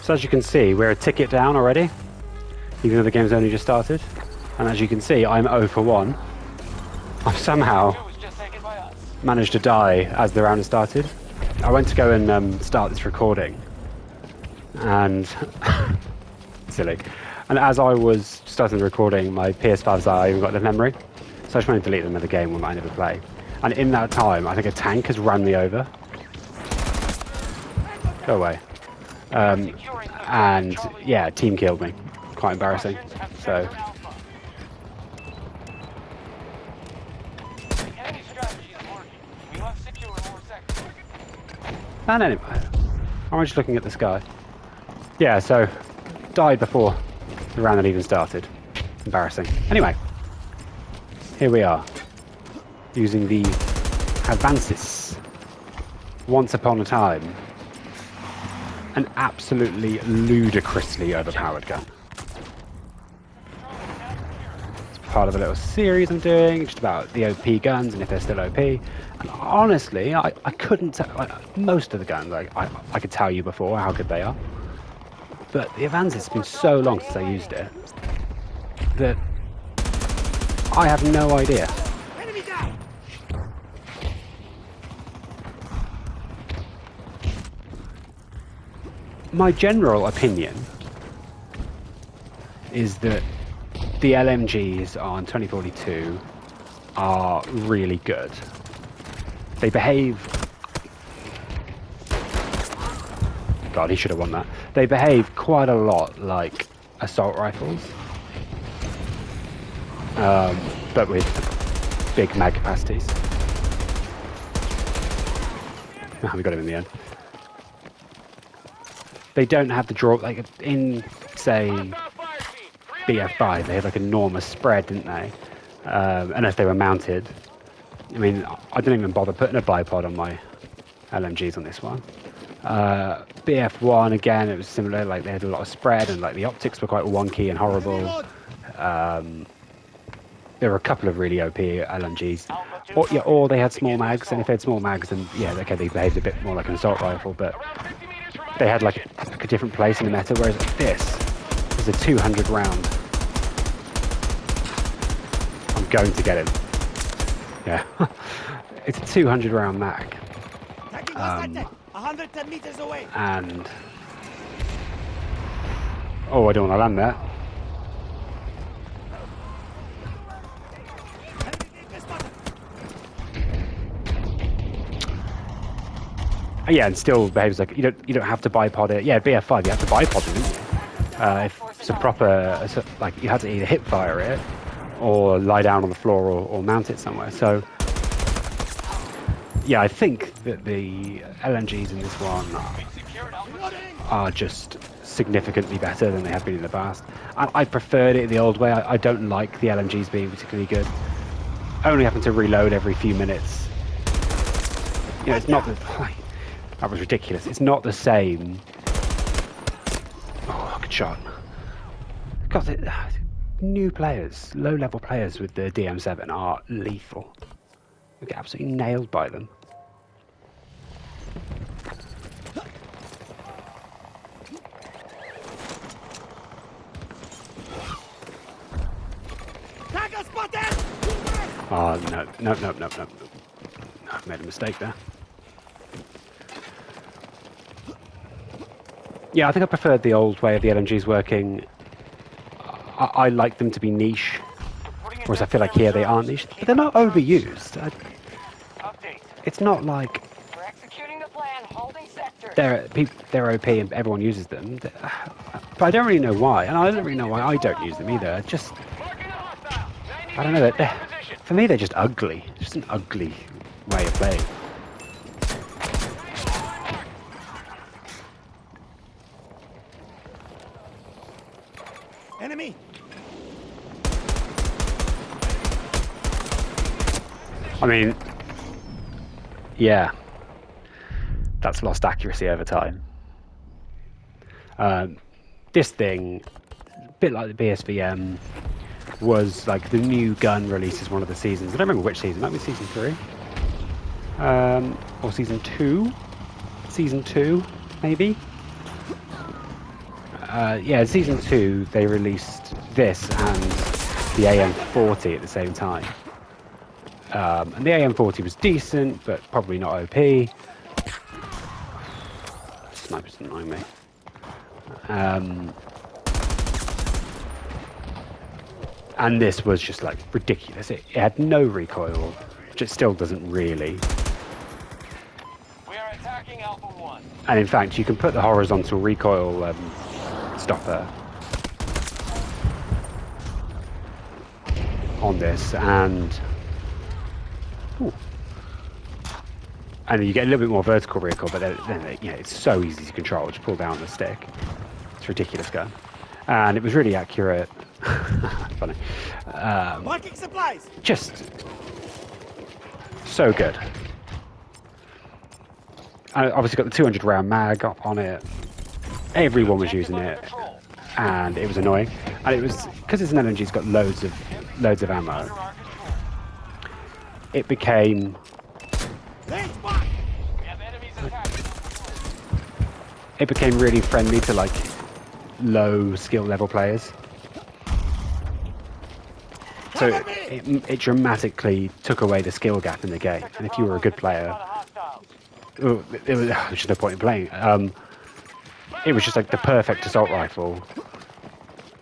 So as you can see, we're a ticket down already, even though the game's only just started. And as you can see, I'm 0 for 1. I've somehow managed to die as the round has started. I went to go and start this recording, and silly. And as I was starting the recording, my PS5's I even got the memory, so I just wanted to delete them in the game when I never play. And in that time, I think a tank has run me over. Go away. And yeah, team killed me. Quite embarrassing. So. And anyway, I'm just looking at the sky. Yeah, so died before the round had even started. Embarrassing. Anyway, here we are, using the Avancys. Once upon a time, an absolutely ludicrously overpowered gun. It's part of a little series I'm doing, just about the OP guns and if they're still OP. And honestly, I couldn't tell, like, most of the guns, I could tell you before how good they are. But the Avancys has been so long since I used it that I have no idea. My general opinion is that the LMGs on 2042 are really good. They behave... God, he should have won that. They behave quite a lot like assault rifles, but with big mag capacities. Oh, we got him in the end. They don't have the draw, like in, say, BF5, they had like enormous spread, didn't they? Unless they were mounted. I mean, I didn't even bother putting a bipod on my LMGs on this one. BF1, again, it was similar, like they had a lot of spread and like the optics were quite wonky and horrible. There were a couple of really OP LMGs. Or they had small mags, and if they had small mags, then yeah, okay, they behaved a bit more like an assault rifle, but they had like a different place in the meta, whereas this is a 200 round. I'm going to get him. Yeah. It's a 200 round mag. 110 meters away. And oh, I don't want to land there. Yeah, and still behaves like you don't have to bipod it. Yeah, BF5 you have to bipod it, didn't you? If it's a proper, like you had to either hip fire it or lie down on the floor or mount it somewhere. So yeah, I think that the LMGs in this one are just significantly better than they have been in the past. I preferred it the old way. I don't like the LMGs being particularly good. Only having to reload every few minutes. You know, it's not the... That was ridiculous. It's not the same. Oh, good shot. God, new players, low-level players with the DM7 are lethal. We get absolutely nailed by them. Oh, no. I've made a mistake there. Yeah, I think I preferred the old way of the LMGs working. I like them to be niche, whereas I feel like here they aren't niche, but they're not overused. It's not like they're OP and everyone uses them, but I don't really know why, and I don't really know why I don't use them either. Just, I don't know, for me they're just ugly. Just an ugly way of playing. Enemy. I mean, yeah, that's lost accuracy over time. This thing, a bit like the BSVM, was like the new gun release as one of the seasons. I don't remember which season. It might be season 3, or season 2. Season 2, maybe. Yeah, in Season 2, they released this and the AM40 at the same time. And the AM40 was decent, but probably not OP. Snipers annoying me. And this was just like ridiculous. It had no recoil, which it still doesn't really. We are attacking Alpha 1. And in fact, you can put the horizontal recoil stopper on this, and you get a little bit more vertical recoil, but then yeah, it's so easy to control. Just pull down the stick. It's a ridiculous gun, and it was really accurate. Funny. Marking supplies. Just so good. And obviously got the 200 round mag on it. Everyone was using it, and it was annoying. And it was because it's an LMG, it's got loads of ammo. It became really friendly to like low skill level players. So it dramatically took away the skill gap in the game. And if you were a good player, there was just no point in playing. It was just like the perfect assault rifle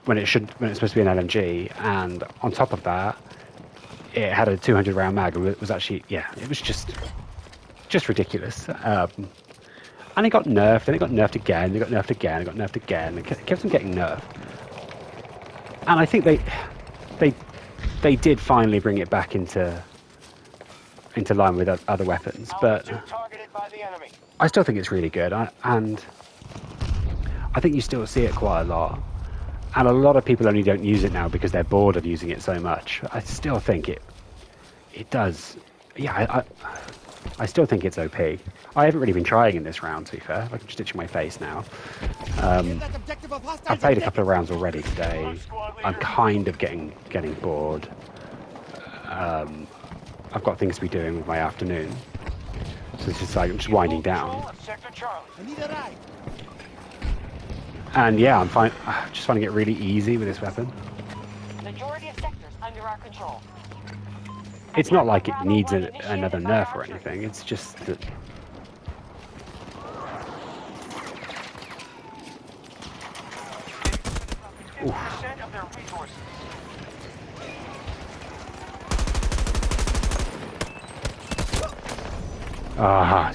when it's supposed to be an LMG, and on top of that, it had a 200 round mag. It was actually, yeah, it was just ridiculous. And it got nerfed, and it got nerfed again. It got nerfed again. It got nerfed again. It kept on getting nerfed. And I think they did finally bring it back into line with other weapons, but I still think it's really good. And I think you still see it quite a lot. And a lot of people only don't use it now because they're bored of using it so much. I still think it does. Yeah, I still think it's OP. I haven't really been trying in this round, to be fair. I'm just itching my face now. I've played a couple of rounds already today. I'm kind of getting bored. I've got things to be doing with my afternoon. So it's just like I'm just winding down. And yeah, I'm just finding it really easy with this weapon. Majority of sectors under our control. It's not like it needs another nerf or anything. It's just that.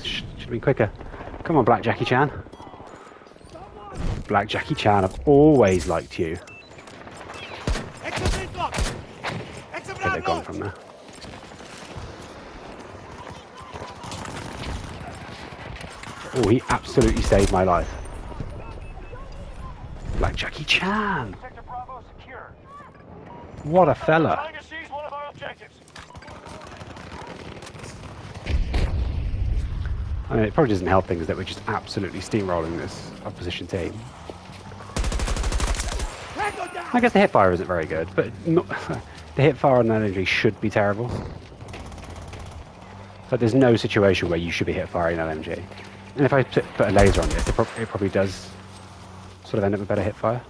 Should have been quicker. Come on, Black Jackie Chan. Black Jackie Chan, I've always liked you. Okay, they're gone from there. Oh, he absolutely saved my life. Black Jackie Chan. What a fella. I mean, it probably doesn't help things that we're just absolutely steamrolling this opposition team. I guess the hipfire isn't very good, but the hipfire on energy should be terrible. But there's no situation where you should be hipfiring an LMG. And if I put a laser on this, it probably does sort of end up with better hipfire.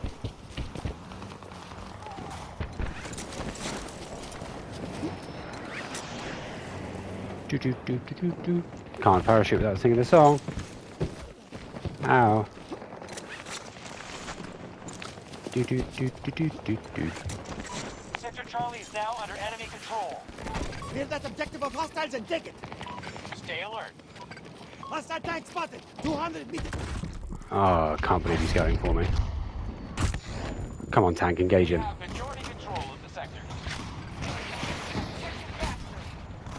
Can't parachute without singing the song. Ow. Sector Charlie is now under enemy control. Clear that objective of hostiles and take it. Stay alert. Hostile tank spotted. 200 meters. Oh, I can't believe he's going for me. Come on, tank, engage him. Majority control of the sector.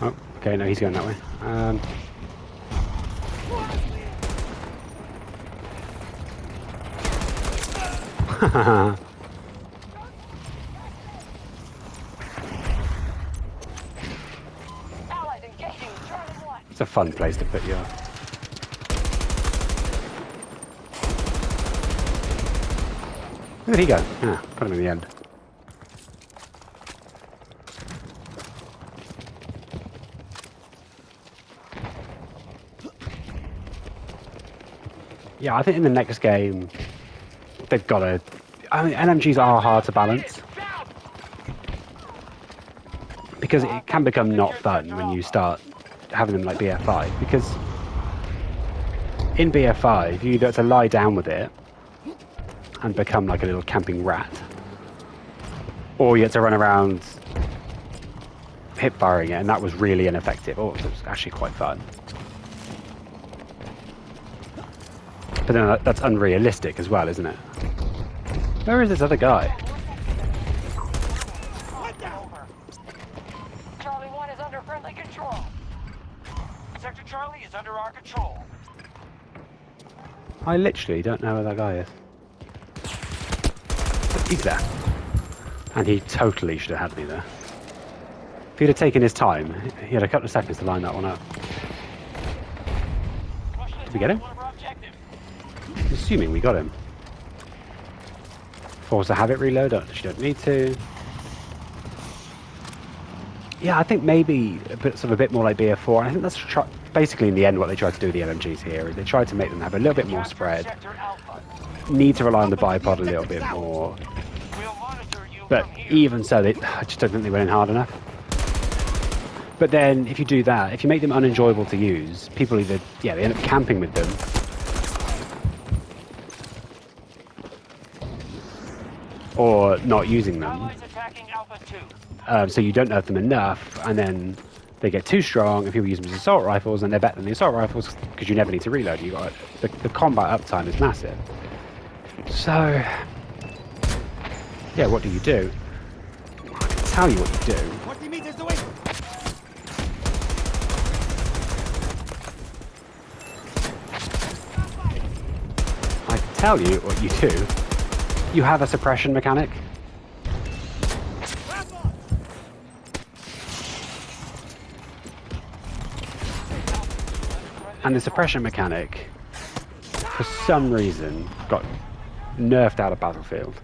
Oh, okay, no, he's going that way. Allies engaging. Charlie 1. It's a fun place to put you. Where did he go? Ah, got him in the end. Yeah, I think in the next game, they've got to... I mean, LMGs are hard to balance. Because it can become not fun when you start having them like BF5. Because in BF5, you either have to lie down with it and become like a little camping rat, or you had to run around hip firing it, and that was really ineffective. Oh, it was actually quite fun. But then that's unrealistic as well, isn't it? Where is this other guy? Charlie 1 is under friendly control. Sector Charlie is under our control. I literally don't know where that guy is. But he's there. And he totally should have had me there. If he'd have taken his time, he had a couple of seconds to line that one up. Did we get him? I'm assuming we got him. Force to have it reload, you don't need to. Yeah, I think maybe a bit more like BF4. I think that's basically in the end what they tried to do with the LMGs here. Is they tried to make them have a little bit more spread. Need to rely on the bipod a little bit more. But even so, I just don't think they went in hard enough. But then, if you do that, if you make them unenjoyable to use, people either, they end up camping with them. Or not using them. So you don't nerf them enough, and then they get too strong, and people use them as assault rifles, and they're better than the assault rifles because you never need to reload. You got the combat uptime is massive. So, yeah, what do you do? I can tell you what you do. 40 meters away. I can tell you what you do. You have a suppression mechanic. And the suppression mechanic, for some reason, got nerfed out of Battlefield.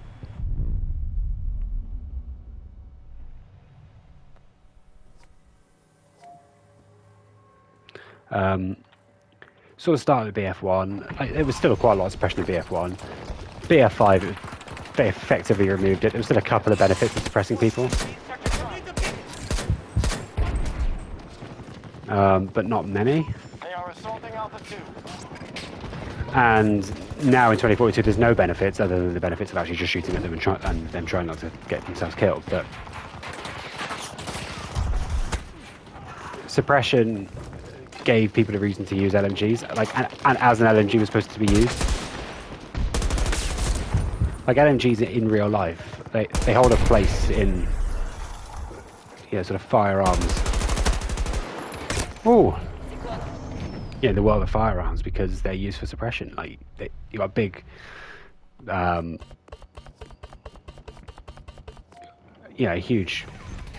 Sort of started with BF1. There was still quite a lot of suppression in BF1. BF5, they effectively removed it. There was still a couple of benefits of suppressing people. But not many. They are assaulting Alpha 2. And now in 2042 there's no benefits other than the benefits of actually just shooting at them and them trying not to get themselves killed. But suppression gave people a reason to use LMGs, and as an LMG was supposed to be used. Like LMGs in real life, they hold a place in sort of firearms. Oh, yeah, the world of firearms, because they're used for suppression. Like you got big, huge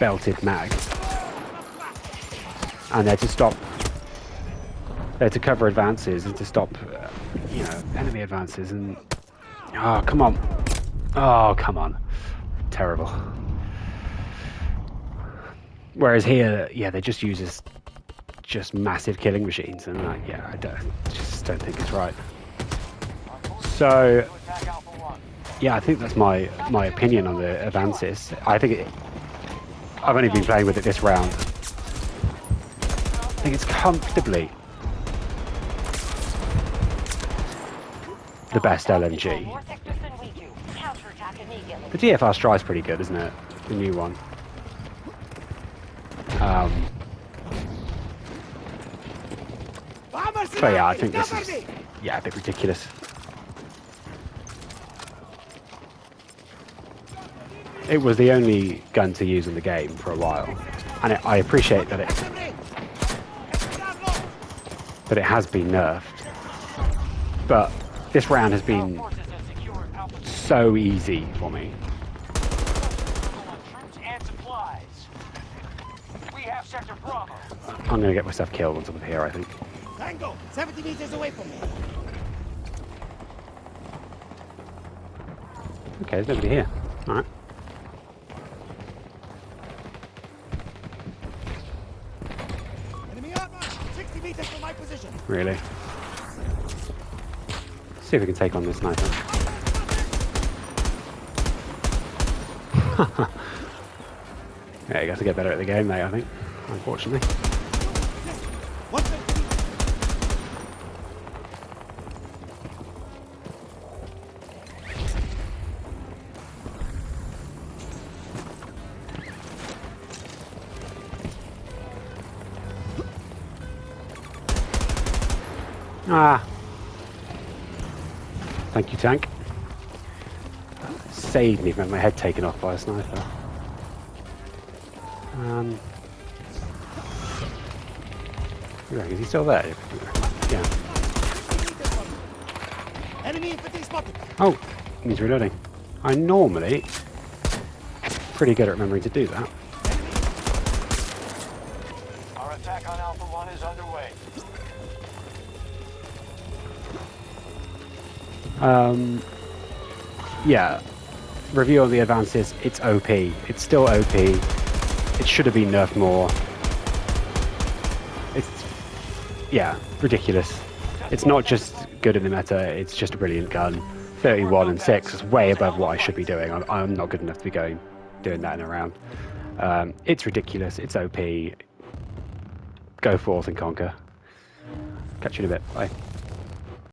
belted mag, and they're to stop. They're to cover advances and to stop, enemy advances. And oh, come on, terrible. Whereas here, they just use just massive killing machines, and I just don't think it's right. So, I think that's my opinion on the Avancys. I think I've only been playing with it this round. I think it's comfortably the best LMG. The DFR Stride's pretty good, isn't it? The new one. So yeah, I think this is a bit ridiculous. It was the only gun to use in the game for a while, and I appreciate that it has been nerfed. But this round has been so easy for me. I'm gonna get myself killed on top of here, I think. Tango, 70 meters away from me. Okay, there's nobody here. Alright. Enemy armor, 60 meters from my position. Really? See if we can take on this sniper. Yeah, you got to get better at the game, mate, I think, unfortunately. What's the... Ah. Thank you, tank. Saved me from having my head taken off by a sniper. Is he still there? Yeah. Enemy infantry spotted. Oh, he's reloading. I'm normally pretty good at remembering to do that. Our attack on Alpha 1 is underway. Yeah. Review on the Avancys, it's OP. It's still OP. It should have been nerfed more. It's, yeah, ridiculous. It's not just good in the meta, it's just a brilliant gun. 31 and 6 is way above what I should be doing. I'm not good enough to be doing that in a round. It's ridiculous, it's OP. Go forth and conquer. Catch you in a bit, bye.